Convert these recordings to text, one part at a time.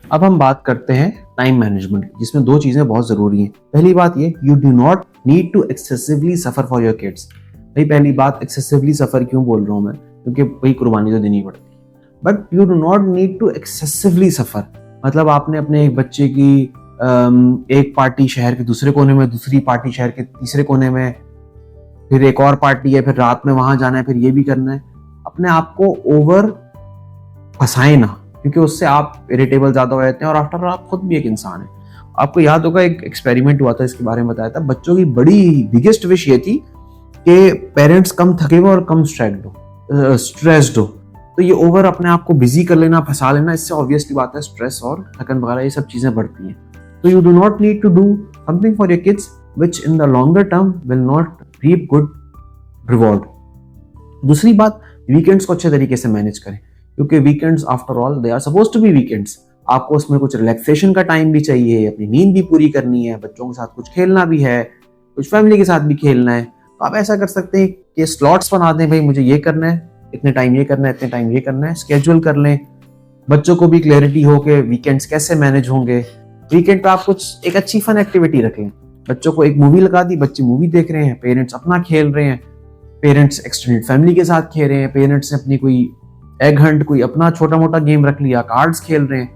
अब हम बात करते हैं टाइम मैनेजमेंट की, जिसमें दो चीजें बहुत जरूरी हैं। पहली बात ये, you do not need to excessively suffer for your kids. भाई पहली बात, एक्सेसिवली सफर क्यों बोल रहा हूं मैं, क्योंकि भाई कुर्बानी तो देनी पड़ती है, but you do not need to excessively suffer. मतलब आपने अपने एक बच्चे की एक पार्टी शहर के दूसरे कोने में, दूसरी पार्टी शहर के तीसरे कोने में, फिर एक और पार्टी है, फिर रात में वहां जाना है, फिर ये भी करना है। अपने आप को ओवर फंसाए ना, क्योंकि उससे आप इरिटेबल ज्यादा हो जाते हैं और आफ्टर आप खुद भी एक इंसान है। आपको याद होगा एक एक्सपेरिमेंट हुआ था, इसके बारे में बताया था। बच्चों की बड़ी बिगेस्ट विश ये थी कि पेरेंट्स कम थके हुए और कम स्ट्रेस्ड हो। तो ये ओवर अपने आप को बिजी कर लेना, फंसा लेना, इससे ऑब्वियसली बात है स्ट्रेस और थकन वगैरह ये सब चीजें बढ़ती हैं। तो you do not need to do something for your kids which in the longer term will not reap good reward. दूसरी बात, वीकेंड्स को अच्छे तरीके से मैनेज करें, क्योंकि weekends after all they are suppose to be weekends. आपको उसमें कुछ रिलैक्सेशन का टाइम भी चाहिए, अपनी नींद भी पूरी करनी है, बच्चों के साथ कुछ खेलना भी है, कुछ फैमिली के साथ भी खेलना है। तो आप ऐसा कर सकते हैं कि स्लॉट्स बना दें, भाई मुझे ये करना है, इतने टाइम ये करना है, इतने टाइम ये करना है, स्केड्यूल कर लें। बच्चों को भी क्लैरिटी हो कि वीकेंड्स कैसे मैनेज होंगे। वीकेंड पे आप कुछ एक अच्छी फन एक्टिविटी रखें। बच्चों को एक मूवी लगा दी, बच्चे मूवी देख रहे हैं, पेरेंट्स अपना खेल रहे हैं, पेरेंट्स एक्सटेंडेड फैमिली के साथ खेल रहे हैं, पेरेंट्स ने अपनी कोई एग हंट, कोई अपना छोटा मोटा गेम रख लिया, कार्ड्स खेल रहे हैं।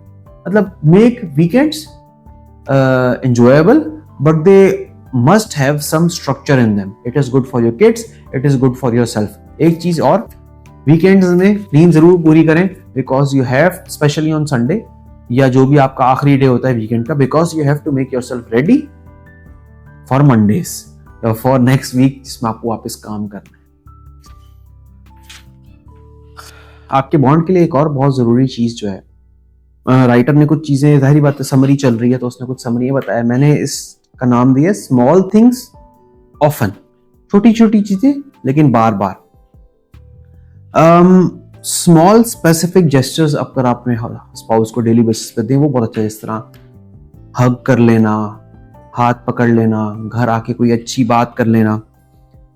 मतलब make weekends enjoyable, but they must have some structure in them. It is good for your kids, it is good for yourself. एक चीज और, वीकेंड्स में नींद जरूर पूरी करें, because you have, specially on Sunday या जो भी आपका आखिरी डे होता है वीकेंड का, because you have to make yourself ready for Mondays, for next week, जिसमें आपको वापस काम करना है। आपके बॉन्ड के लिए एक और बहुत जरूरी चीज जो है, राइटर ने कुछ चीजें, जाहिर बात है समरी चल रही है तो उसने कुछ समरी बताया, मैंने इसका नाम दिया स्मॉल थिंग्स ऑफन, छोटी छोटी चीजें लेकिन बार बार। स्मॉल स्पेसिफिक जेस्चर्स अगर आपने स्पाउस को डेली बेसिस पे दें, वो बहुत अच्छा है। इस तरह हग कर लेना, हाथ पकड़ लेना, घर आके कोई अच्छी बात कर लेना,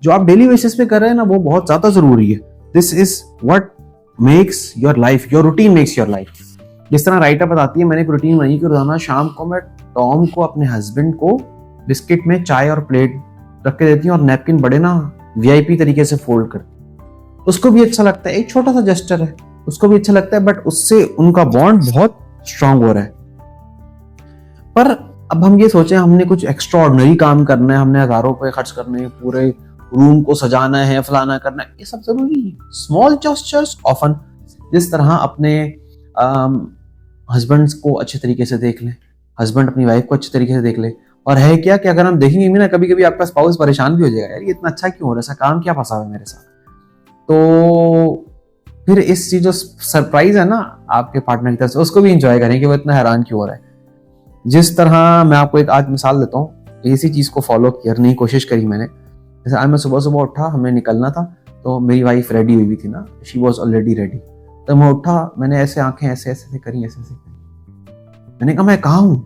जो आप डेली बेसिस पे कर रहे हैं ना, वो बहुत ज्यादा जरूरी है। This is what makes your life, your routine makes your life. जिस तरह राइटर बताती है, मैंने एक रूटीन बनाई कि रोजाना शाम को मैं टॉम को, अपने हस्बैंड को, बिस्किट में चाय और प्लेट रख के देती हूँ और नैपकिन बड़े ना वीआईपी तरीके से फोल्ड करती हूँ। उसको भी अच्छा लगता है, एक छोटा सा जेस्चर है, उसको भी अच्छा लगता है, बट उससे उनका बॉन्ड बहुत स्ट्रांग हो रहा है। पर अब हम ये सोचें हमने कुछ एक्स्ट्रा ऑर्डिनरी काम करना है, हमने हजारों रुपए खर्च करने हैं, पूरे रूम को सजाना है, फलाना करना है, ये सब जरूरी है। स्मॉल जेस्चर्स ऑफन, जिस तरह अपने हस्बैंड को अच्छे तरीके से देख लें, हस्बैंड अपनी वाइफ को अच्छे तरीके से देख ले। और है क्या कि अगर हम देखेंगे भी ना, कभी कभी आपका स्पाउस परेशान भी हो जाएगा, यार ये इतना अच्छा क्यों हो रहा है, ऐसा काम क्या फंसा हुआ है मेरे साथ। तो फिर इस चीज जो सरप्राइज है ना आपके पार्टनर की तरफ से, उसको भी इंजॉय करें कि वो इतना हैरान क्यों हो रहा है। जिस तरह मैं आपको एक आज मिसाल देता हूँ, इसी चीज को फॉलो करने की कोशिश करी मैंने। जैसे आज मैं सुबह सुबह उठा, हमें निकलना था, तो मेरी वाइफ रेडी हुई थी ना, शी वॉज ऑलरेडी रेडी। तो मैं उठा, मैंने ऐसे आंखें ऐसे ऐसे करी, ऐसे ऐसे करी। मैंने कहा मैं कहाँ हूँ।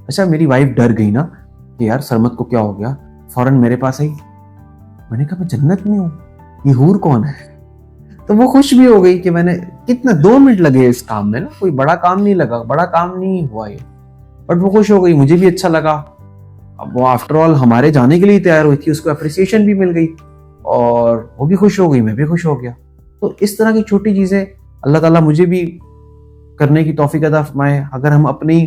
अच्छा, मेरी वाइफ डर गई ना कि यार सरमत को क्या हो गया, फौरन मेरे पास आई। मैंने कहा मैं जन्नत में हूँ, ये हूर कौन है। तो वो खुश भी हो गई कि मैंने, कितना 2 मिनट लगे इस काम में ना, कोई बड़ा काम नहीं लगा, बड़ा काम नहीं हुआ ये, बट वो खुश हो गई, मुझे भी अच्छा लगा। अब वो आफ्टर ऑल हमारे जाने के लिए तैयार हुई थी, उसको अप्रिसिएशन भी मिल गई और वो भी खुश हो गई, मैं भी खुश हो गया। तो इस तरह की छोटी चीजें अल्लाह ताला मुझे भी करने की तौफीक अता फरमाए। अगर हम अपनी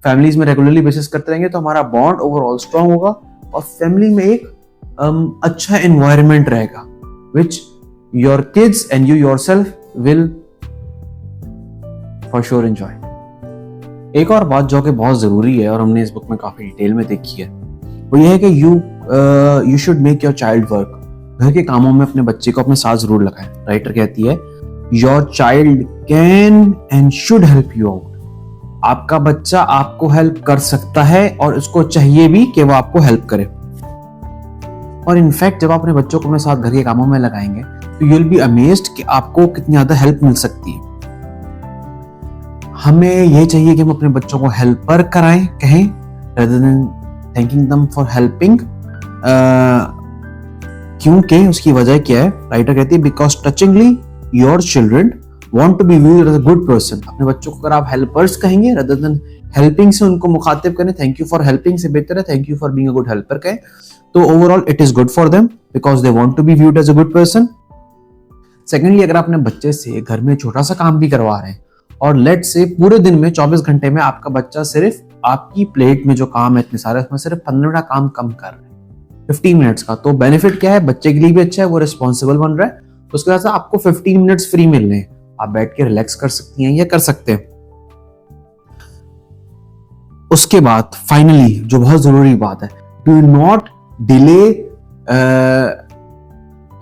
फैमिलीज में रेगुलरली बेसिस करते रहेंगे तो हमारा बॉन्ड ओवरऑल स्ट्रांग होगा और फैमिली में एक अच्छा एनवायरनमेंट रहेगा, which your kids and you yourself will for sure enjoy. एक और बात जो कि बहुत जरूरी है और हमने इस बुक में काफी डिटेल में देखी है, वो ये है कि you should make your child work. घर के कामों में अपने बच्चे को अपने साथ जरूर लगाएं। राइटर कहती है your child can and should help you out. आपका बच्चा आपको हेल्प कर सकता है और उसको चाहिए भी कि वो आपको हेल्प करे। और इनफैक्ट जब आप अपने बच्चों को अपने साथ घर के कामों में लगाएंगे तो यू विल बी अमेज्ड कि आपको कितनी ज्यादा हेल्प मिल सकती है। हमें ये चाहिए कि हम अपने बच्चों को हेल्पर कराएं, कहें, rather than thanking them for helping। क्योंकि उसकी वजह क्या है, राइटर कहती है because touchingly your children want to be viewed as a good person. अपने बच्चों को अगर आप helpers कहेंगे rather than helping से उनको मुखातिब करें, thank you for helping से बेहतर है thank you for being a good helper कहें, तो overall it is good for them because they want to be viewed as a good person. Secondly, अगर अपने बच्चे से घर में छोटा सा काम भी करवा रहे हैं और लेट से पूरे दिन में 24 घंटे में आपका बच्चा सिर्फ आपकी प्लेट में जो काम है इतने सारे उसमें सिर्फ 15 मिनट काम कम कर रहे हैं 15 मिनट्स का, तो बेनिफिट क्या है, बच्चे के लिए भी अच्छा है, वो रिस्पॉन्सिबल बन रहा है, तो उसके साथ आपको 15 मिनट्स फ्री मिल रहे हैं, आप बैठ के रिलैक्स कर सकती हैं या कर सकते हैं. उसके बाद फाइनली जो बहुत जरूरी बात है, do not delay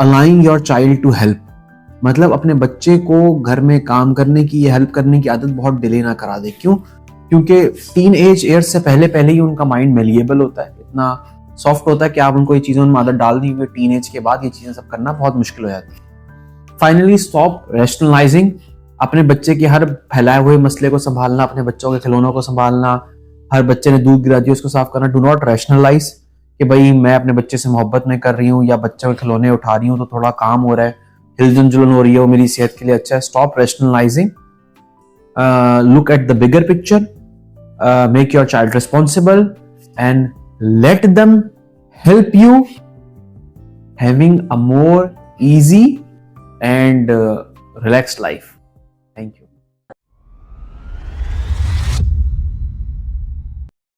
allowing your child to help. मतलब अपने बच्चे को घर में काम करने की या हेल्प करने की आदत बहुत डिले ना करा दे. क्यों? क्योंकि टीन एज ईयर से पहले ही उनका माइंड मेलिएबल होता है, इतना सॉफ्ट होता है कि आप उनको ये चीजें उनमें आदत डाल दी हुई, टीन एज के बाद ये चीजें सब करना बहुत मुश्किल हो जाती है. Finally stop rationalising. अपने बच्चे के हर फैलाए हुए मसले को संभालना, अपने बच्चों के खिलौनों को संभालना, हर बच्चे ने दूध गिरा दिया उसको साफ करना. डू नॉट रैशनलाइज कि भाई मैं अपने बच्चे से मोहब्बत में कर रही हूँ या बच्चों के खिलौने उठा रही हूँ तो थोड़ा काम हो रहा है, हिलजुल जुलन हो रही है, वो मेरी सेहत के लिए अच्छा है. Stop rationalising. Look at the bigger picture. Make your child responsible and let them help you having a more easy and relaxed life.